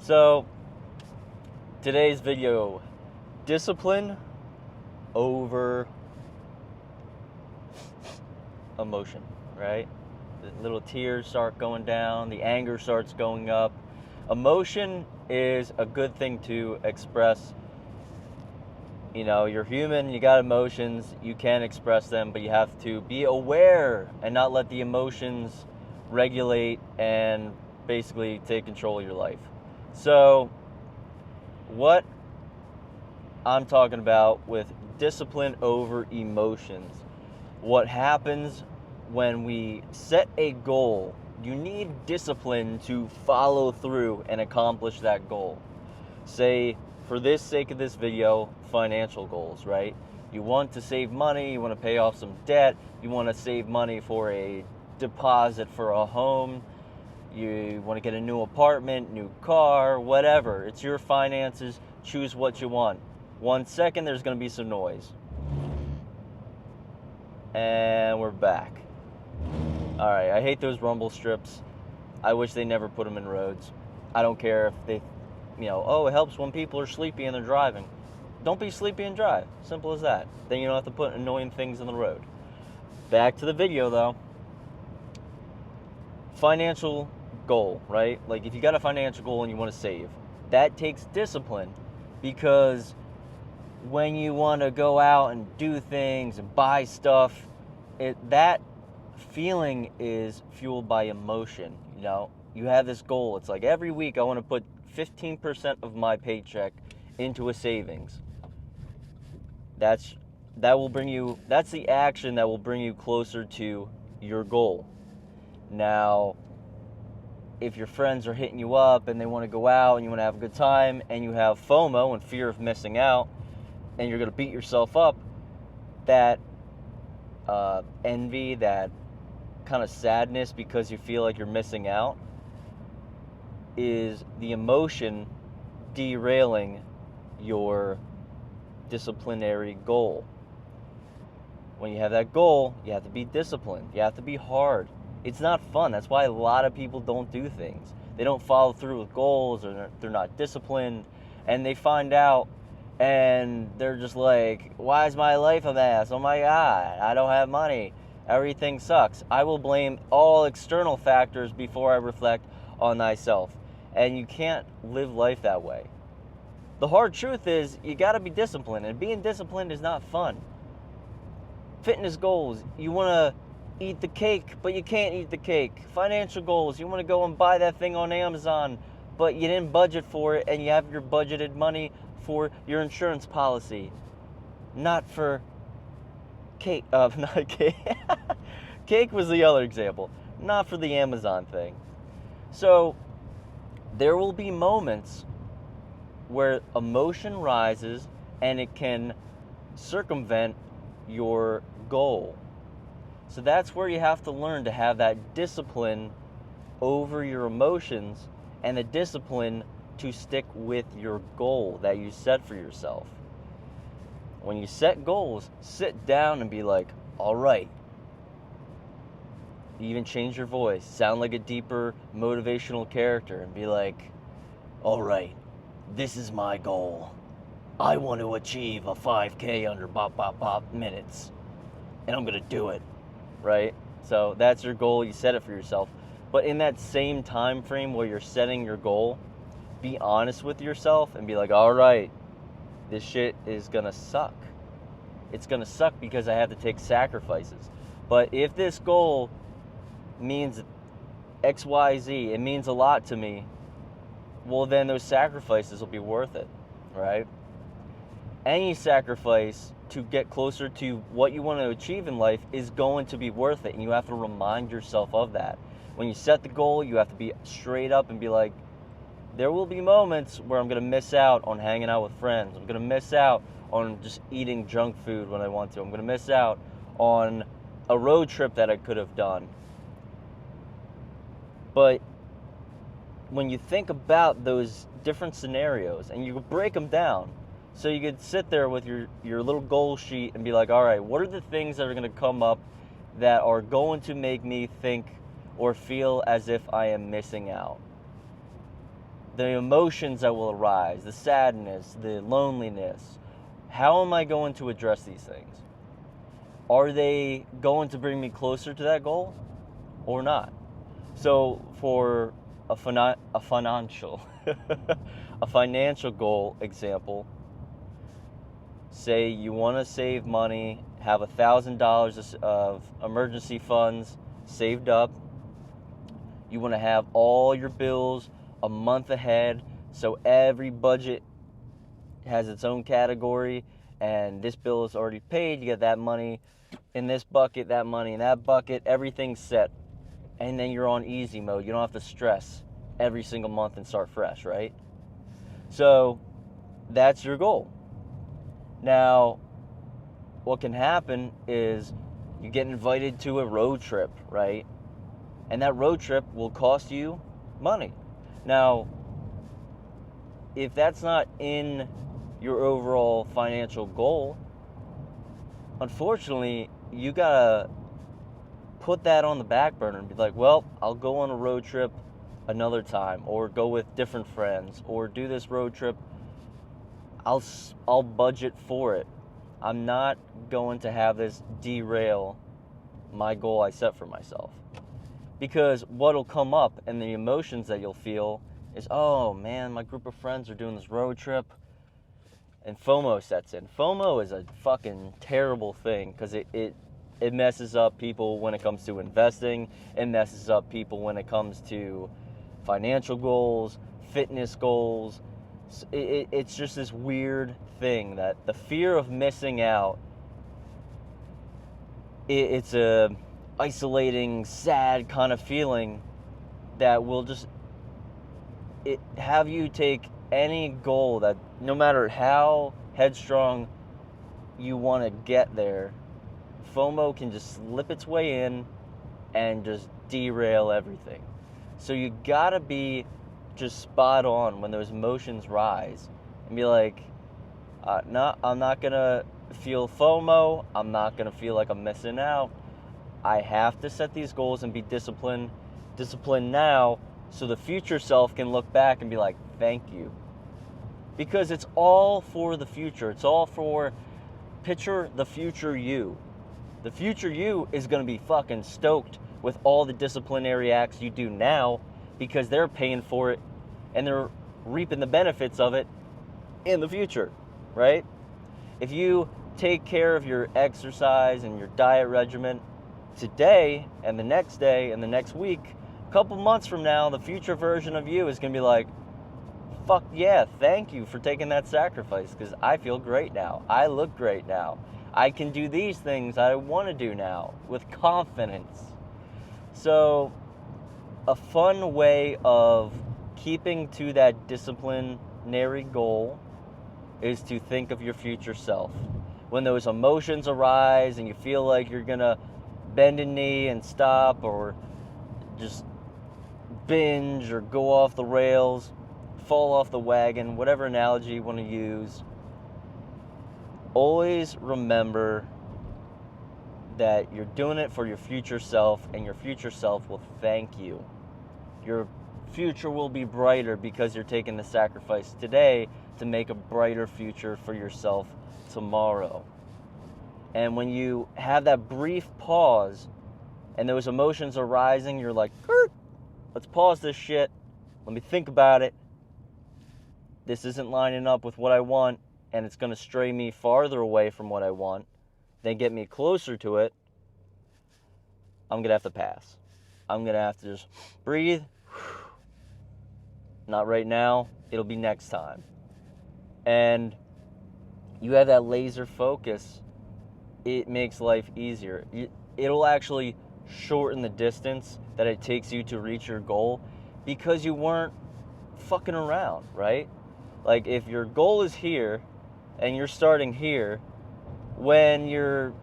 So, today's video, discipline over emotion, right? The little tears start going down, the anger starts going up. Emotion is a good thing to express. You know, you're human, you got emotions, you can express them, but you have to be aware and not let the emotions regulate and basically take control of your life. So, what I'm talking about with discipline over emotions, what happens when we set a goal, you need discipline to follow through and accomplish that goal. Say, for this sake of this video, financial goals, right? You want to save money, you want to pay off some debt, you want to save money for a deposit for a home, you want to get a new apartment, new car, whatever. It's your finances, choose what you want. 1 second, there's going to be some noise. And we're back. Alright, I hate those rumble strips. I wish they never put them in roads. I don't care if they, it helps when people are sleepy and they're driving. Don't be sleepy and drive. Simple as that. Then you don't have to put annoying things in the road. Back to the video though. Financial goal, right? Like if you got a financial goal and you want to save, that takes discipline, because when you want to go out and do things and buy stuff, that feeling is fueled by emotion. You have this goal. It's like every week I want to put 15% of my paycheck into a savings. That's the action that will bring you closer to your goal. Now, if your friends are hitting you up and they want to go out and you want to have a good time and you have FOMO and fear of missing out and you're going to beat yourself up, that envy, that kind of sadness because you feel like you're missing out, is the emotion derailing your disciplinary goal. When you have that goal, you have to be disciplined. You have to be hard. It's not fun. That's why a lot of people don't do things. They don't follow through with goals, or they're not disciplined, and they find out and they're just like, why is my life a mess? Oh my God, I don't have money. Everything sucks. I will blame all external factors before I reflect on thyself. And you can't live life that way. The hard truth is you got to be disciplined, and being disciplined is not fun. Fitness goals, you want to eat the cake, but you can't eat the cake. Financial goals, you want to go and buy that thing on Amazon, but you didn't budget for it, and you have your budgeted money for your insurance policy. Not for cake. Not cake. Cake was the other example. Not for the Amazon thing. So, there will be moments where emotion rises and it can circumvent your goal. So that's where you have to learn to have that discipline over your emotions and the discipline to stick with your goal that you set for yourself. When you set goals, sit down and be like, all right. You even change your voice, sound like a deeper motivational character, and be like, all right, this is my goal. I want to achieve a 5K under minutes, and I'm going to do it, right? So that's your goal. You set it for yourself. But in that same time frame where you're setting your goal, be honest with yourself and be like, all right, this shit is going to suck. It's going to suck because I have to take sacrifices. But if this goal means XYZ, it means a lot to me, well, then those sacrifices will be worth it, right? Any sacrifice to get closer to what you want to achieve in life is going to be worth it, and you have to remind yourself of that. When you set the goal, you have to be straight up and be like, there will be moments where I'm going to miss out on hanging out with friends. I'm going to miss out on just eating junk food when I want to. I'm going to miss out on a road trip that I could have done. But when you think about those different scenarios and you break them down, so you could sit there with your little goal sheet and be like, all right, what are the things that are going to come up that are going to make me think or feel as if I am missing out? the emotions that will arise, the sadness, the loneliness. How am I going to address these things? Are they going to bring me closer to that goal or not? So for a financial a financial goal example, say you want to save money, have $1,000 of emergency funds saved up. You want to have all your bills a month ahead, so every budget has its own category, and this bill is already paid. You get that money in this bucket, that money in that bucket, everything's set. And then you're on easy mode. You don't have to stress every single month and start fresh, right? So that's your goal. Now, what can happen is you get invited to a road trip, right? And that road trip will cost you money. Now, if that's not in your overall financial goal, unfortunately, you gotta put that on the back burner and be like, well, I'll go on a road trip another time, or go with different friends, or do this road trip. I'll budget for it. I'm not going to have this derail my goal I set for myself. Because what'll come up and the emotions that you'll feel is, oh man, my group of friends are doing this road trip, and FOMO sets in. FOMO is a fucking terrible thing because it messes up people when it comes to investing. It messes up people when it comes to financial goals, fitness goals. It's just this weird thing that the fear of missing out, it's a isolating, sad kind of feeling that will just have you take any goal that, no matter how headstrong you want to get there, FOMO can just slip its way in and just derail everything. So you gotta be just spot on when those emotions rise and be like, no, I'm not gonna feel FOMO. I'm not gonna feel like I'm missing out. I have to set these goals and be disciplined now, so the future self can look back and be like, thank you. Because it's all for the future. It's all for, picture the future you. The future you is going to be fucking stoked with all the disciplinary acts you do now, because they're paying for it and they're reaping the benefits of it in the future, right? If you take care of your exercise and your diet regimen today and the next day and the next week, a couple months from now, the future version of you is going to be like, fuck yeah, thank you for taking that sacrifice, because I feel great now. I look great now. I can do these things I want to do now with confidence. So, a fun way of keeping to that disciplinary goal is to think of your future self. When those emotions arise and you feel like you're going to bend a knee and stop, or just binge or go off the rails, fall off the wagon, whatever analogy you want to use, always remember that you're doing it for your future self, and your future self will thank you. Your future will be brighter because you're taking the sacrifice today to make a brighter future for yourself tomorrow. And when you have that brief pause and those emotions are rising, you're like, let's pause this shit. Let me think about it. This isn't lining up with what I want, and it's going to stray me farther away from what I want than get me closer to it. I'm going to have to pass. I'm going to have to just breathe. Not right now. It'll be next time. And you have that laser focus. It makes life easier. It'll actually shorten the distance that it takes you to reach your goal, because you weren't fucking around, right? Like, if your goal is here and you're starting here, when you're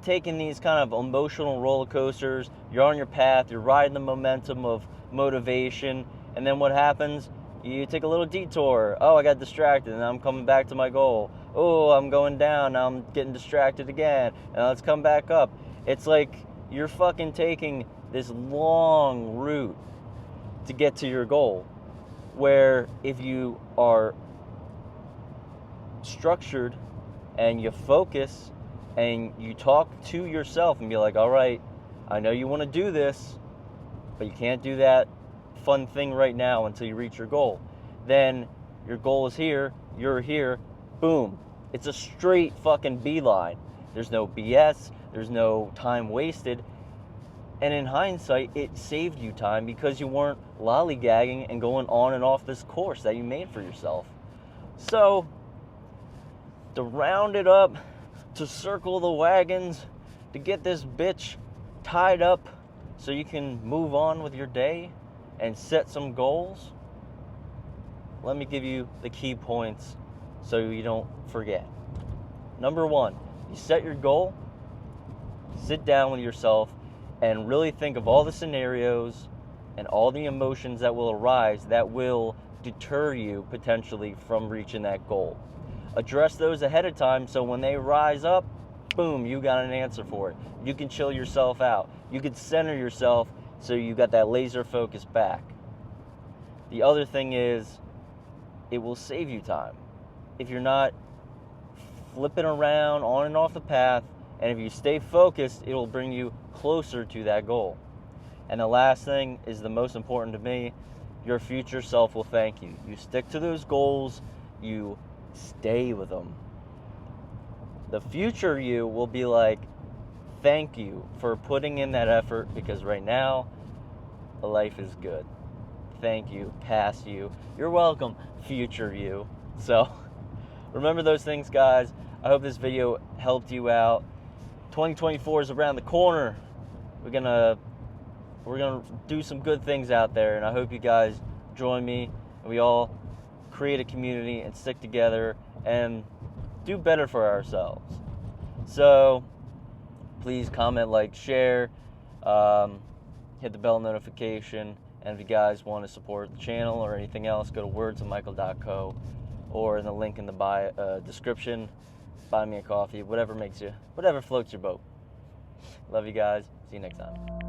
taking these kind of emotional roller coasters, you're on your path, you're riding the momentum of motivation, and then what happens? You take a little detour. Oh, I got distracted, and I'm coming back to my goal. Oh, I'm going down, now I'm getting distracted again, and let's come back up. It's like you're fucking taking this long route to get to your goal. where if you are structured and you focus and you talk to yourself and be like, all right, I know you want to do this, but you can't do that fun thing right now until you reach your goal. Then your goal is here, you're here, boom. It's a straight fucking beeline. There's no BS, there's no time wasted. And in hindsight, it saved you time because you weren't lollygagging and going on and off this course that you made for yourself. So, to round it up, to circle the wagons, to get this bitch tied up so you can move on with your day and set some goals, let me give you the key points so you don't forget. Number one, you set your goal, sit down with yourself, and really think of all the scenarios and all the emotions that will arise that will deter you potentially from reaching that goal. Address those ahead of time so when they rise up, boom, you got an answer for it. You can chill yourself out. You can center yourself so you got that laser focus back. The other thing is, it will save you time. If you're not flipping around on and off the path, and if you stay focused, it will bring you closer to that goal. And the last thing is the most important to me, your future self will thank you. You stick to those goals, you stay with them. The future you will be like, thank you for putting in that effort, because right now, life is good. Thank you, past you. You're welcome, future you. So, remember those things, guys. I hope this video helped you out. 2024 is around the corner. We're gonna do some good things out there, and I hope you guys join me and we all create a community and stick together and do better for ourselves. So please comment, like, share, hit the bell notification, and if you guys want to support the channel or anything else, go to wordsofmichael.co or in the link in the bio description. Buy me a coffee, whatever floats your boat. Love you guys. See you next time.